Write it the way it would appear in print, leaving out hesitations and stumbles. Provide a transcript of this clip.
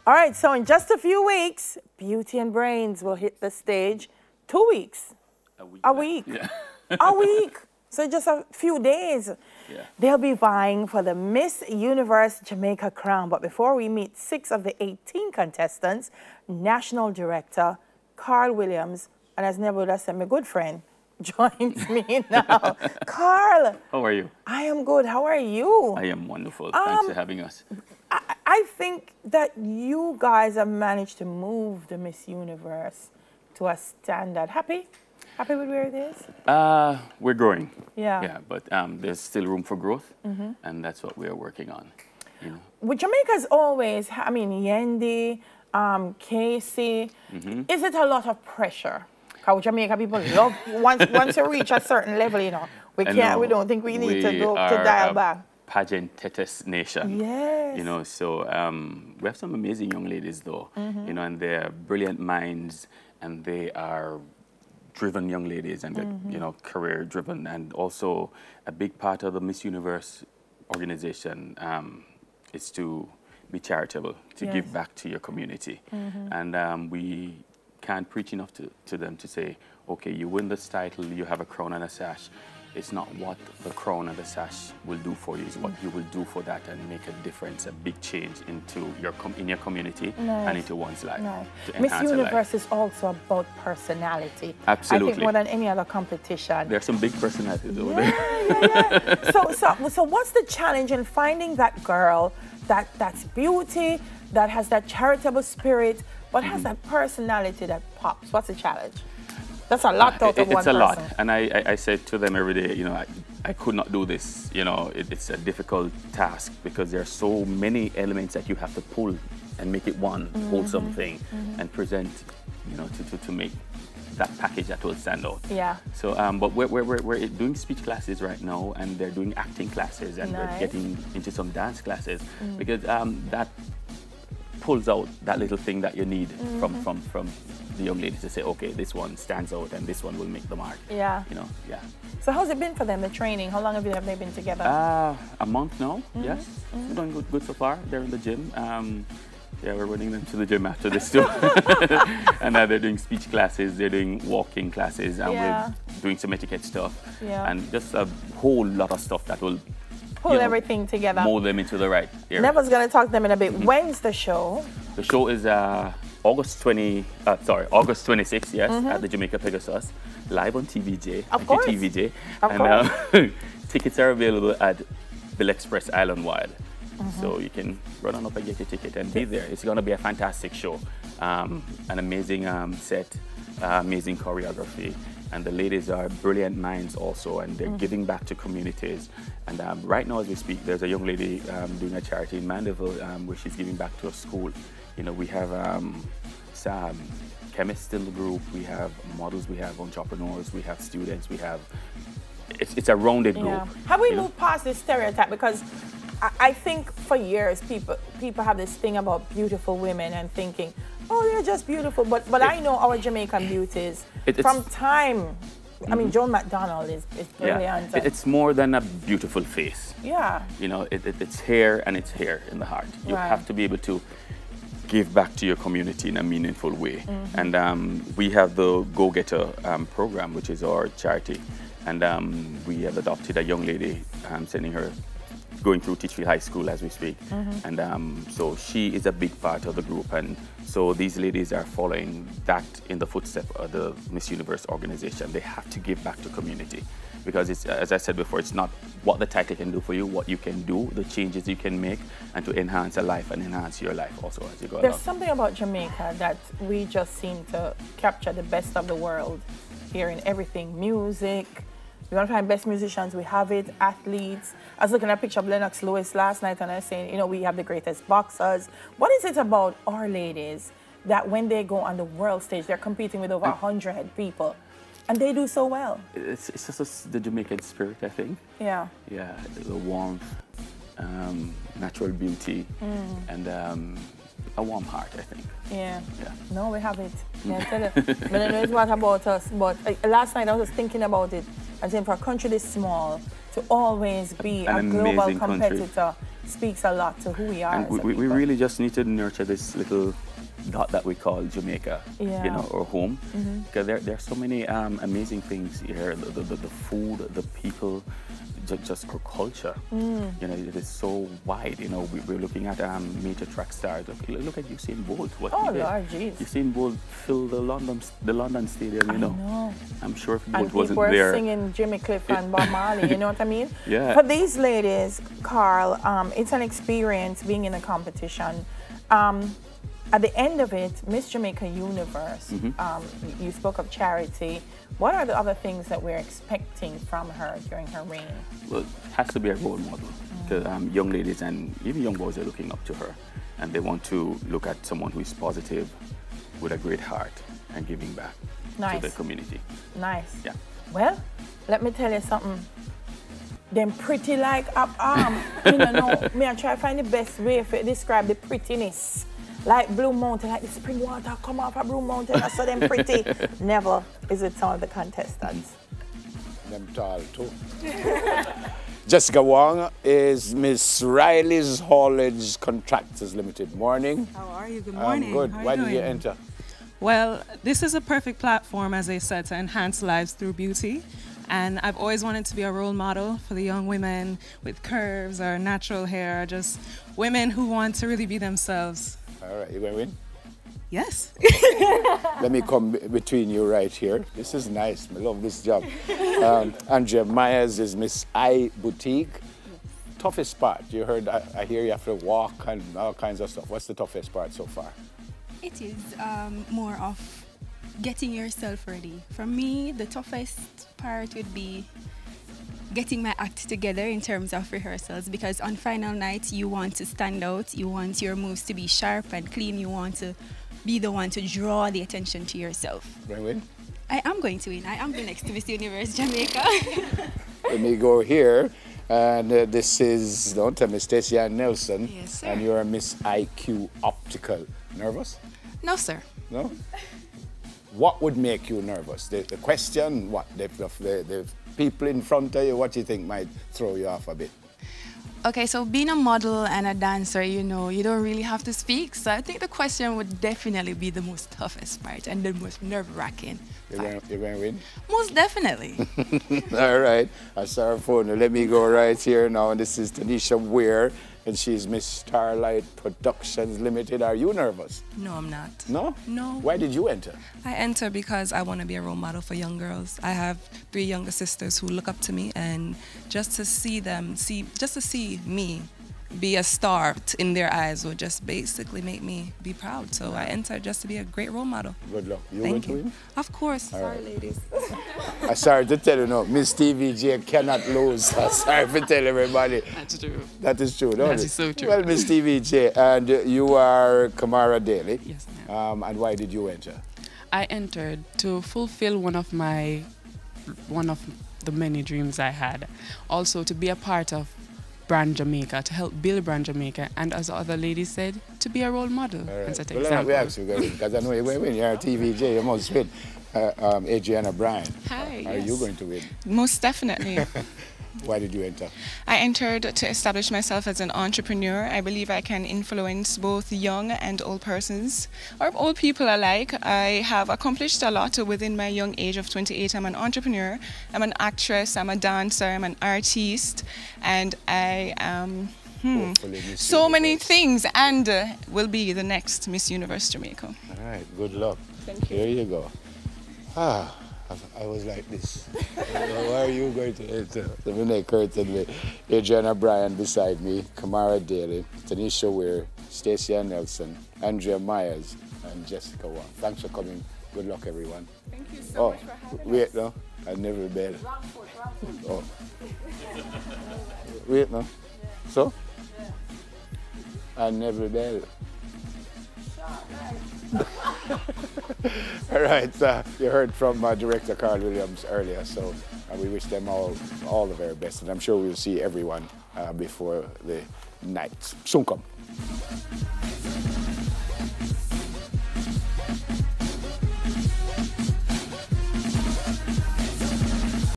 All right, so in just a few weeks, Beauty and Brains will hit the stage. 2 weeks. A week. Yeah. A week. So just a few days. Yeah. They'll be vying for the Miss Universe Jamaica crown. But before we meet 6 of the 18 contestants, National Director Carl Williams, and as never would I say, my good friend, joins me now. Carl. How are you? I am good. How are you? I am wonderful. Thanks for having us. I think that you guys have managed to move the Miss Universe to a standard. Happy? Happy with where it is? We're growing. Yeah. Yeah, but there's still room for growth, and that's what we are working on. You know. Well, Jamaica's always, I mean, Yendi, Casey. Is it a lot of pressure? Because Jamaica people love, once you reach a certain level, you know, we don't think we need to go to dial back. Pageantess nation. Yes. You know, so we have some amazing young ladies though, you know, and they're brilliant minds, and they are driven young ladies, and they're, you know, career driven, and also a big part of the Miss Universe organization is to be charitable, to give back to your community. And we can't preach enough to them to say, okay, you win this title, you have a crown and a sash. It's not what the crown and the sash will do for you, it's what you will do for that and make a difference, a big change into your in your community and into one's life. Miss Universe is also about personality. Absolutely. I think more than any other competition. There are some big personalities over there. So what's the challenge in finding that girl that's beauty, that has that charitable spirit, but has that personality that pops? What's the challenge? That's a lot out of one person. It's a lot. And I said to them every day, you know, I could not do this. You know, it's a difficult task because there are so many elements that you have to pull and make it one wholesome thing and present, you know, to make that package that will stand out. Yeah. So, but we're doing speech classes right now, and they're doing acting classes, and we're getting into some dance classes because that pulls out that little thing that you need from the young lady to say, okay, this one stands out and this one will make the mark. Yeah. You know, yeah. So how's it been for them, the training? How long have they been together? A month now, yes. We're doing good so far. They're in the gym. Yeah, we're running them to the gym after this too. And now they're doing speech classes, they're doing walking classes, and we're doing some etiquette stuff. Yeah. And just a whole lot of stuff that will pull everything together. Mold them into the right area. Never's going to talk to them in a bit. When's the show? The show is August 26th, yes, at the Jamaica Pegasus, live on TVJ. Of course. TVJ. Of course. Tickets are available at Bill Express Island Wide. So you can run on up and get your ticket and be there. It's going to be a fantastic show. An amazing set, amazing choreography. And the ladies are brilliant minds also, and they're giving back to communities. And right now as we speak, there's a young lady doing a charity in Mandeville where she's giving back to a school. You know, we have some chemists in the group, we have models, we have entrepreneurs, we have students, we have, it's a rounded group. Have we moved past this stereotype? Because I think for years people have this thing about beautiful women and thinking, oh, they're just beautiful. But I know our Jamaican beauties from time. I mean, Joan McDonald is brilliant. Yeah. It's more than a beautiful face. Yeah. You know, it's hair, and it's hair in the heart. You have to be able to give back to your community in a meaningful way. And we have the Go Getter program, which is our charity. And we have adopted a young lady, sending her going through Teachfield High School as we speak. And so she is a big part of the group. And so these ladies are following that in the footsteps of the Miss Universe organization. They have to give back to community. Because it's, as I said before, it's not what the title can do for you, what you can do, the changes you can make, and to enhance a life and enhance your life also as you go There's along. something about Jamaica that we just seem to capture the best of the world here in everything. Music. We want to find best musicians, we have it, athletes. I was looking at a picture of Lennox Lewis last night and I was saying, you know, we have the greatest boxers. What is it about our ladies that when they go on the world stage, they're competing with over 100 people and they do so well? It's just the Jamaican spirit, I think. Yeah. Yeah, the warmth, natural beauty, and a warm heart, I think. Yeah. No, we have it. Yeah, I tell you. But I know it's what about us. But last night I was just thinking about it. I think for a country this small, to always be a global competitor speaks a lot to who we are. And we really just need to nurture this little dot that we call Jamaica, you know, or home. Because there are so many amazing things here. The food, the people, just culture. You know, it is so wide. You know, we're looking at major track stars. Look at Usain Bolt. What he did. Lord, jeez. Usain Bolt filled the London Stadium. You know. I'm sure if Bolt wasn't there, there. And people singing Jimmy Cliff and Bob Marley. You know what I mean? Yeah. For these ladies, Carl, it's an experience being in a competition. At the end of it, Miss Jamaica Universe, you spoke of charity. What are the other things that we're expecting from her during her reign? Well, it has to be a role model. Because young ladies and even young boys are looking up to her. And they want to look at someone who is positive, with a great heart, and giving back to the community. Nice. Yeah. Well, let me tell you something. Them pretty like you know, me I try to find the best way to describe the prettiness. Like Blue Mountain, like the spring water come off of Blue Mountain, I saw them pretty. Never is it some of the contestants. Them tall too. Jessica Wong is Miss Riley's Haulage Contractors Limited. Morning. How are you? Good morning. Good. Why did you enter? Well, this is a perfect platform, as they said, to enhance lives through beauty. And I've always wanted to be a role model for the young women with curves or natural hair, just women who want to really be themselves. All right, you going to win? Yes. Let me come between you right here. This is nice. I love this job. Andrea Myers is Miss I Boutique. Toughest part? You heard, I hear you have to walk and all kinds of stuff. What's the toughest part so far? It is more of getting yourself ready. For me, the toughest part would be getting my act together in terms of rehearsals, because on final night you want to stand out, you want your moves to be sharp and clean, you want to be the one to draw the attention to yourself. Going to win? I am going to win. I am the next Miss Universe Jamaica. Let me go here. And this is, don't tell me, Stacey Ann Nelson. Yes, sir. And you're Miss IQ Optical. Nervous? No, sir. No? What would make you nervous? The question, what? The people in front of you, what do you think might throw you off a bit? Okay, so being a model and a dancer, you know, you don't really have to speak. So I think the question would definitely be the most toughest part and the most nerve-wracking part. You're going to win? Most definitely. All right. I saw her phone. Let me go right here now. And this is Tanisha Weir, and she's Miss Starlight Productions Limited. Are you nervous? No, I'm not. No? No. Why did you enter? I enter because I want to be a role model for young girls. I have 3 younger sisters who look up to me, and just to see them, just to see me be a star in their eyes would just basically make me be proud. So I enter just to be a great role model. Good luck. You Thank want to you. win? Of course. Sorry, ladies. I'm sorry to tell you, no, Miss TVJ cannot lose. I'm sorry to tell everybody. That's true. That is true, don't That it? is so true. Well, Miss TVJ, and you are Kamara Daly. Yes, ma'am. And why did you enter? I entered to fulfill one of the many dreams I had. Also to be a part of Brand Jamaica, to help build Brand Jamaica, and as the other lady said, to be a role model. All right. And set Well, example. we ask you, because I know you're going to win. You're a TVJ, you must win. Adriana Bryan. Hi, Are you going to win? Most definitely. Why did you enter? I entered to establish myself as an entrepreneur. I believe I can influence both young and old persons, or old people alike. I have accomplished a lot within my young age of 28. I'm an entrepreneur, I'm an actress, I'm a dancer, I'm an artist, and I am so many things, and will be the next Miss Universe Jamaica. All right, good luck. Thank you. Here you go. I was like this. Why are you going to enter? The Renee Curtin with Adriana Bryan beside me, Kamara Daly, Tanisha Weir, Stacey Ann Nelson, Andrea Myers, and Jessica Wong. Thanks for coming. Good luck, everyone. Thank you so much for having wait, no. I never bet. Wrong foot. Oh. Wait, no. So? I never bet. All right, you heard from Director Carl Williams earlier, so we wish them all the very best, and I'm sure we'll see everyone before the night. Soon come.